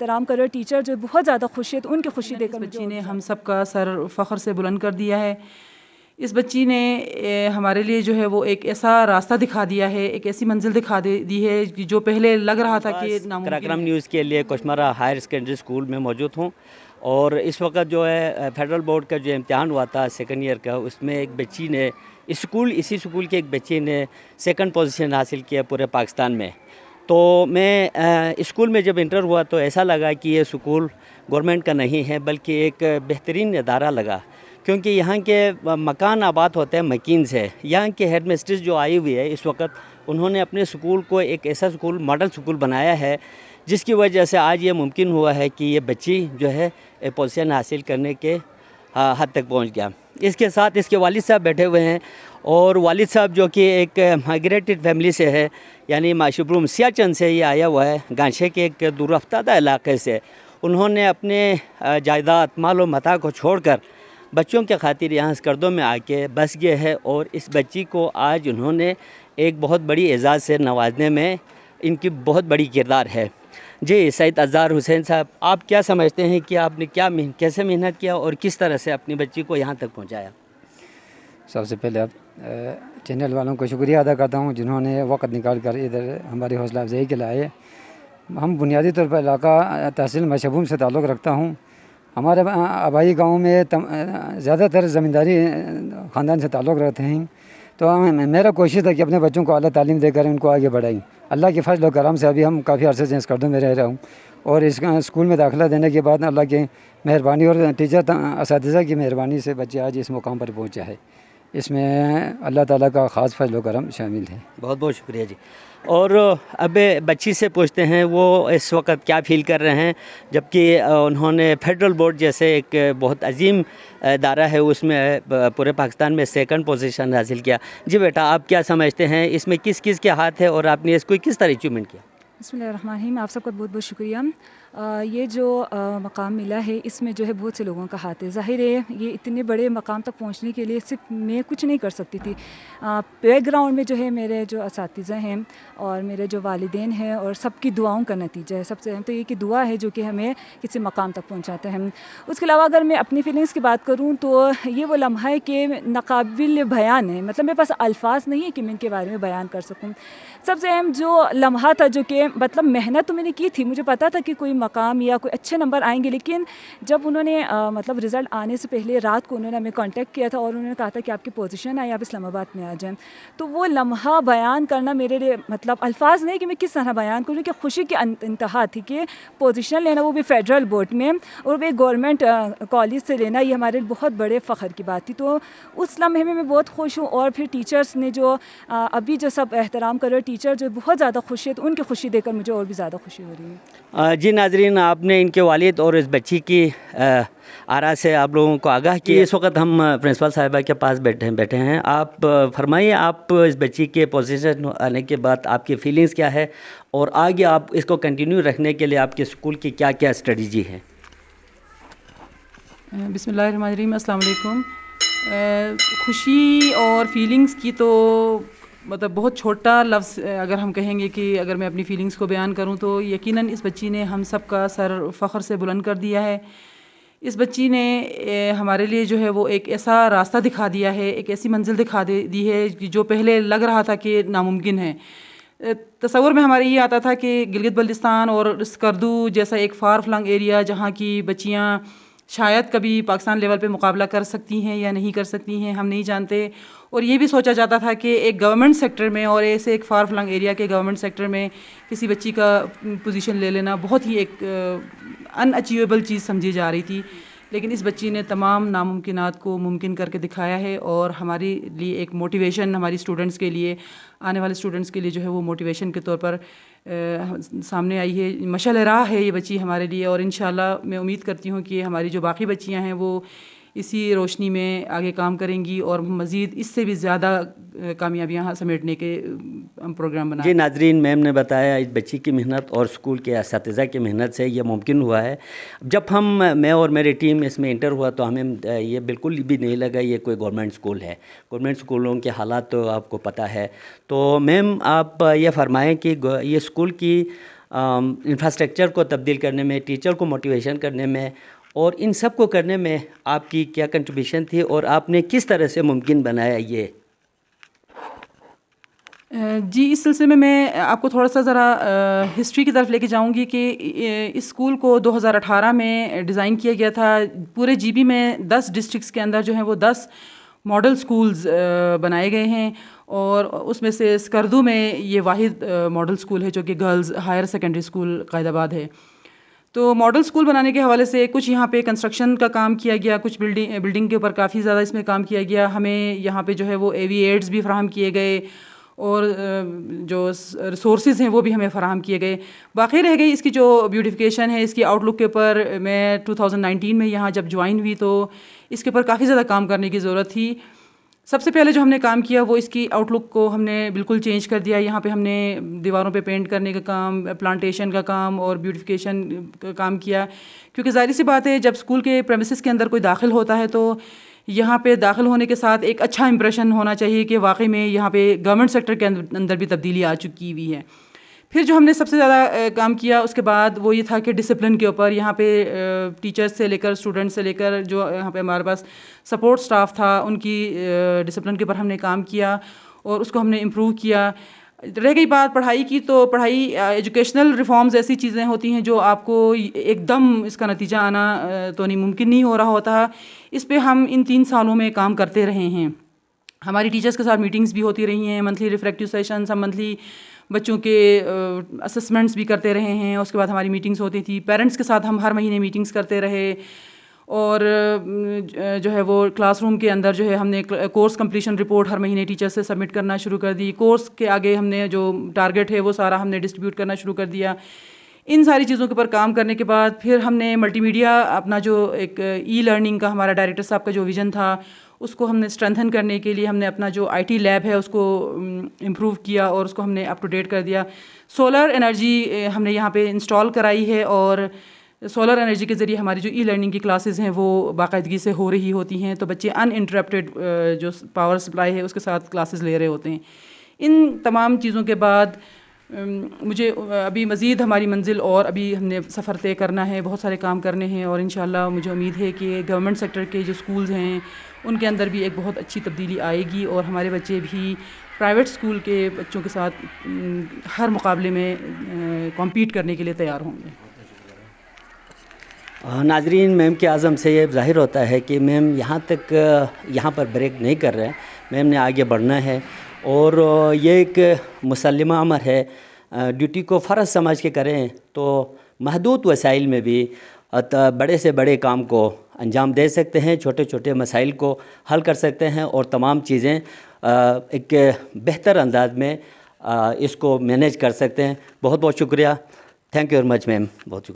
एहतराम कर रहे टीचर जो बहुत ज़्यादा खुश है, तो उनकी खुशी देकर बच्ची ने हम सब का सर फ़ख्र से बुलंद कर दिया है। इस बच्ची ने हमारे लिए जो है वो एक ऐसा रास्ता दिखा दिया है, एक ऐसी मंजिल दिखा दी है कि जो पहले लग रहा था कि नामुमकिन। कराक्रम न्यूज़ के लिए कोशमरा हायर सेकेंडरी स्कूल में मौजूद हूँ और इस वक्त जो है फेडरल बोर्ड का जो इम्तिहान हुआ था सेकंड ईयर का, उसमें एक बच्ची ने इसी स्कूल के एक बच्ची ने सेकंड पोजीशन हासिल किया पूरे पाकिस्तान में। तो मैं स्कूल में जब इंटर हुआ तो ऐसा लगा कि ये स्कूल गवर्नमेंट का नहीं है बल्कि एक बेहतरीन इदारा लगा, क्योंकि यहाँ के मकान आबाद होते हैं मकीन से। यहाँ के हेड मिस्ट्रेस जो आई हुई है इस वक्त, उन्होंने अपने स्कूल को एक ऐसा स्कूल मॉडल स्कूल बनाया है जिसकी वजह से आज ये मुमकिन हुआ है कि ये बच्ची जो है पोजीशन हासिल करने के हद तक पहुँच गया। इसके साथ इसके वालिद साहब बैठे हुए हैं और वालिद साहब जो कि एक माइग्रेटेड फैमिली से है, यानी माशुबरूम सियाचंद से ये आया हुआ है, गांशे के एक दूरअफ्तादा इलाके से। उन्होंने अपने जायदाद माल व मता को छोड़कर बच्चों के खातिर यहाँ स्कर्दों में आके बस गए हैं और इस बच्ची को आज उन्होंने एक बहुत बड़ी एजाज़ से नवाजने में इनकी बहुत बड़ी किरदार है। जी सैयद अज़हर हुसैन साहब, आप क्या समझते हैं कि आपने कैसे मेहनत किया और किस तरह से अपनी बच्ची को यहाँ तक पहुँचाया? सबसे पहले आप चैनल वालों को शुक्रिया अदा करता हूँ जिन्होंने वक़्त निकाल कर इधर हमारी हौसला अफजाई के लिए आए। हम बुनियादी तौर पर इलाका तहसील मशबूम से ताल्लुक़ रखता हूँ। हमारे आबाई गांव में ज़्यादातर ज़मींदारी ख़ानदान से ताल्लुक़ रखते हैं, तो मेरा कोशिश था कि अपने बच्चों को आला तालीम देकर उनको आगे बढ़ाई। अल्लाह के फजल और करम से अभी हम काफ़ी अरसे से स्कर्दों में रह रहा हूँ और इस स्कूल में दाखिला देने के बाद अल्लाह की मेहरबानी और टीचर असातिज़ा की मेहरबानी से बच्चे आज इस मुकाम पर पहुँचा है। इसमें अल्लाह ताला का ख़ास फजल और करम शामिल है। बहुत बहुत शुक्रिया जी। और अब बच्ची से पूछते हैं वो इस वक्त क्या फ़ील कर रहे हैं, जबकि उन्होंने फेडरल बोर्ड जैसे एक बहुत अजीम इदारा है उसमें पूरे पाकिस्तान में सेकंड पोजीशन हासिल किया। जी बेटा, आप क्या समझते हैं इसमें किस किस के हाथ है और आपने इसको किस तरह अचीवमेंट किया? बिस्मिल्लाहिर्रहमानिर्रहीम, आप सबका बहुत बहुत शुक्रिया। ये जो मकाम मिला है इसमें जो है बहुत से लोगों का हाथ है। ज़ाहिर है ये इतने बड़े मकाम तक पहुंचने के लिए सिर्फ मैं कुछ नहीं कर सकती थी। बैकग्राउंड में जो है मेरे जो असातिज़ा हैं और मेरे जो वालिदैन हैं और सबकी दुआओं का नतीजा है। सबसे अहम तो ये कि दुआ है जो कि हमें किसी मकाम तक पहुँचाता है। उसके अलावा अगर मैं अपनी फीलिंग्स की बात करूँ तो ये वो लम्हा है कि नाकाबिल बयान है, मतलब मेरे पास अल्फाज नहीं है कि मैं इनके बारे में बयान कर सकूँ। सबसे अहम जो लम्हा था जो कि मतलब मेहनत तो मैंने की थी, मुझे पता था कि कोई मकाम या कोई अच्छे नंबर आएंगे, लेकिन जब उन्होंने मतलब रिज़ल्ट आने से पहले रात को उन्होंने हमें कांटेक्ट किया था और उन्होंने कहा था कि आपकी पोजीशन है, आप इस्लामाबाद में आ जाएं, तो वो लम्हा बयान करना मेरे लिए मतलब अल्फाज नहीं कि मैं किस तरह बयान करूँ कि खुशी की इंतहा थी कि पोजीशन लेना, वो भी फेडरल बोर्ड में और वो एक गवर्नमेंट कॉलेज से लेना, ये हमारे लिए बहुत बड़े फ़ख्र की बात थी। तो उस लम्हे में मैं बहुत खुश हूँ और फिर टीचर्स ने जो अभी जो सब एहतराम कर रहे टीचर जो बहुत ज़्यादा खुश है, तो उनकी खुशी देकर मुझे और भी ज़्यादा खुशी हो रही है। जी नाजरीन, आपने इनके वालिद और इस बच्ची की आरा से आप लोगों को आगाह किया। इस वक्त हम प्रिंसिपल साहिबा के पास बैठे हैं। आप फरमाइए, आप इस बच्ची के पोजीशन आने के बाद आपकी फीलिंग्स क्या है और आगे आप इसको कंटिन्यू रखने के लिए आपके स्कूल की क्या क्या स्ट्रेटजी है? बिस्मिल्लाहिर्रहमानिर्रहीम, अस्सलाम वालेकुम। खुशी और फीलिंग्स की तो मतलब बहुत छोटा लफ्ज़ अगर हम कहेंगे कि अगर मैं अपनी फ़ीलिंग्स को बयान करूं तो यकीनन इस बच्ची ने हम सब का सर फ़ख्र से बुलंद कर दिया है। इस बच्ची ने हमारे लिए जो है वो एक ऐसा रास्ता दिखा दिया है, एक ऐसी मंजिल दिखा दी है कि जो पहले लग रहा था कि नामुमकिन है। तसव्वुर में हमारे ये आता था कि गिलगित बल्तिस्तान और स्कर्दू जैसा एक फार फ्लंग एरिया जहाँ की बच्चियाँ शायद कभी पाकिस्तान लेवल पे मुकाबला कर सकती हैं या नहीं कर सकती हैं, हम नहीं जानते। और ये भी सोचा जाता था कि एक गवर्नमेंट सेक्टर में और ऐसे एक फार फ्लंग एरिया के गवर्नमेंट सेक्टर में किसी बच्ची का पोजीशन ले लेना बहुत ही एक अनअचीवेबल चीज़ समझी जा रही थी। लेकिन इस बच्ची ने तमाम नामुमकिनात को मुमकिन करके दिखाया है और हमारे लिए एक मोटिवेशन, हमारी स्टूडेंट्स के लिए, आने वाले स्टूडेंट्स के लिए जो है वो मोटिवेशन के तौर पर सामने आई है। मशाल राह है ये बच्ची हमारे लिए और इंशाल्लाह मैं उम्मीद करती हूँ कि हमारी जो बाकी बच्चियाँ हैं वो इसी रोशनी में आगे काम करेंगी और मज़ीद इससे भी ज़्यादा कामयाबियाँ समेटने के प्रोग्राम बना। जी नाजरीन, मैम ने बताया इस बच्ची की मेहनत और स्कूल के असातिज़ा की मेहनत से ये मुमकिन हुआ है। जब मैं और मेरी टीम इसमें इंटर हुआ तो हमें ये बिल्कुल भी नहीं लगा ये कोई गवर्नमेंट स्कूल है। गवर्नमेंट स्कूलों के हालात तो आपको पता है। तो मैम आप ये फरमाएँ कि ये स्कूल की انفراسٹرکچر کو تبدیل کرنے میں، ٹیچر کو موٹیویشن کرنے میں، اور ان سب کو کرنے میں آپ کی کیا کنٹریبیوشن تھی اور آپ نے کس طرح سے ممکن بنایا یہ؟ جی، اس سلسلے میں آپ کو تھوڑا سا ذرا ہسٹری کی طرف لے کے جاؤں گی کہ اس اسکول کو 2018 میں ڈیزائن کیا گیا تھا. پورے جی بی میں 10 ڈسٹرکٹس کے اندر جو ہیں وہ 10 ماڈل سکولز بنائے گئے ہیں، اور اس میں سے اسکردو میں یہ واحد ماڈل سکول ہے جو کہ گرلز ہائر سیکنڈری اسکول قائد آباد ہے. تو ماڈل سکول بنانے کے حوالے سے کچھ یہاں پہ کنسٹرکشن کا کام کیا گیا، کچھ بلڈنگ کے اوپر کافی زیادہ اس میں کام کیا گیا. ہمیں یہاں پہ جو ہے وہ اے وی ایڈز بھی فراہم کیے گئے، اور جو ریسورسز ہیں وہ بھی ہمیں فراہم کیے گئے. باقی رہ گئی اس کی جو بیوٹیفیکیشن ہے، اس کی آؤٹ لک کے اوپر. میں 2019 میں یہاں جب جوائن ہوئی تو اس کے اوپر کافی زیادہ کام کرنے کی ضرورت تھی. سب سے پہلے جو ہم نے کام کیا وہ اس کی آؤٹ لک کو ہم نے بالکل چینج کر دیا. یہاں پہ ہم نے دیواروں پہ پینٹ کرنے کا کام، پلانٹیشن کا کام اور بیوٹیفیکیشن کا کام کیا، کیونکہ ظاہر سی بات ہے جب اسکول کے پریمیسز کے اندر کوئی داخل ہوتا ہے تو یہاں پہ داخل ہونے کے ساتھ ایک اچھا امپریشن ہونا چاہیے کہ واقعی میں یہاں پہ گورنمنٹ سیکٹر کے اندر بھی تبدیلی آ چکی ہوئی ہے. پھر جو ہم نے سب سے زیادہ کام کیا اس کے بعد وہ یہ تھا کہ ڈسپلن کے اوپر. یہاں پہ ٹیچرز سے لے کر اسٹوڈنٹ سے لے کر جو یہاں پہ ہمارے پاس سپورٹ سٹاف تھا ان کی ڈسپلن کے اوپر ہم نے کام کیا اور اس کو ہم نے امپروو کیا. رہ گئی بات پڑھائی کی، تو پڑھائی ایجوکیشنل ریفارمز ایسی چیزیں ہوتی ہیں جو آپ کو ایک دم اس کا نتیجہ آنا تو ممکن نہیں ہو رہا ہوتا. اس پہ ہم ان 3 سالوں میں کام کرتے رہے ہیں. ہماری ٹیچرز کے ساتھ میٹنگز بھی ہوتی رہی ہیں، منتھلی ریفریکٹیو سیشنز، ہم منتھلی بچوں کے اسسمنٹس بھی کرتے رہے ہیں. اس کے بعد ہماری میٹنگز ہوتی تھی. پیرنٹس کے ساتھ ہم ہر مہینے میٹنگز کرتے رہے، اور جو ہے وہ کلاس روم کے اندر جو ہے ہم نے کورس کمپلیشن رپورٹ ہر مہینے ٹیچر سے سبمٹ کرنا شروع کر دی. کورس کے آگے ہم نے جو ٹارگٹ ہے وہ سارا ہم نے ڈسٹریبیوٹ کرنا شروع کر دیا. ان ساری چیزوں کے اوپر کام کرنے کے بعد پھر ہم نے ملٹی میڈیا اپنا جو ایک ای لرننگ کا ہمارا ڈائریکٹر صاحب کا جو ویژن تھا اس کو ہم نے اسٹرینتھن کرنے کے لیے ہم نے اپنا جو آئی ٹی لیب ہے اس کو امپروو کیا اور اس کو ہم نے اپ ٹو ڈیٹ کر دیا. سولر انرجی ہم نے یہاں پہ انسٹال کرائی ہے، اور سولر انرجی کے ذریعے ہماری جو ای لرننگ کی کلاسز ہیں وہ باقاعدگی سے ہو رہی ہوتی ہیں، تو بچے ان انٹرپٹیڈ جو پاور سپلائی ہے اس کے ساتھ کلاسز لے رہے ہوتے ہیں. ان تمام چیزوں کے بعد مجھے ابھی مزید ہماری منزل اور ابھی ہم نے سفر طے کرنا ہے، بہت سارے کام کرنے ہیں، اور انشاءاللہ مجھے امید ہے کہ گورنمنٹ سیکٹر کے جو سکولز ہیں ان کے اندر بھی ایک بہت اچھی تبدیلی آئے گی، اور ہمارے بچے بھی پرائیویٹ سکول کے بچوں کے ساتھ ہر مقابلے میں کمپیٹ کرنے کے لیے تیار ہوں گے. ناظرین، میم کے اعظم سے یہ ظاہر ہوتا ہے کہ میم یہاں پر بریک نہیں کر رہے. میم نے آگے بڑھنا ہے، اور یہ ایک مسلمہ امر ہے. ڈیوٹی کو فرض سمجھ کے کریں تو محدود وسائل میں بھی بڑے سے بڑے کام کو انجام دے سکتے ہیں، چھوٹے چھوٹے مسائل کو حل کر سکتے ہیں، اور تمام چیزیں ایک بہتر انداز میں اس کو مینیج کر سکتے ہیں. بہت بہت شکریہ. تھینک یو ویری مچ میم. بہت شکریہ.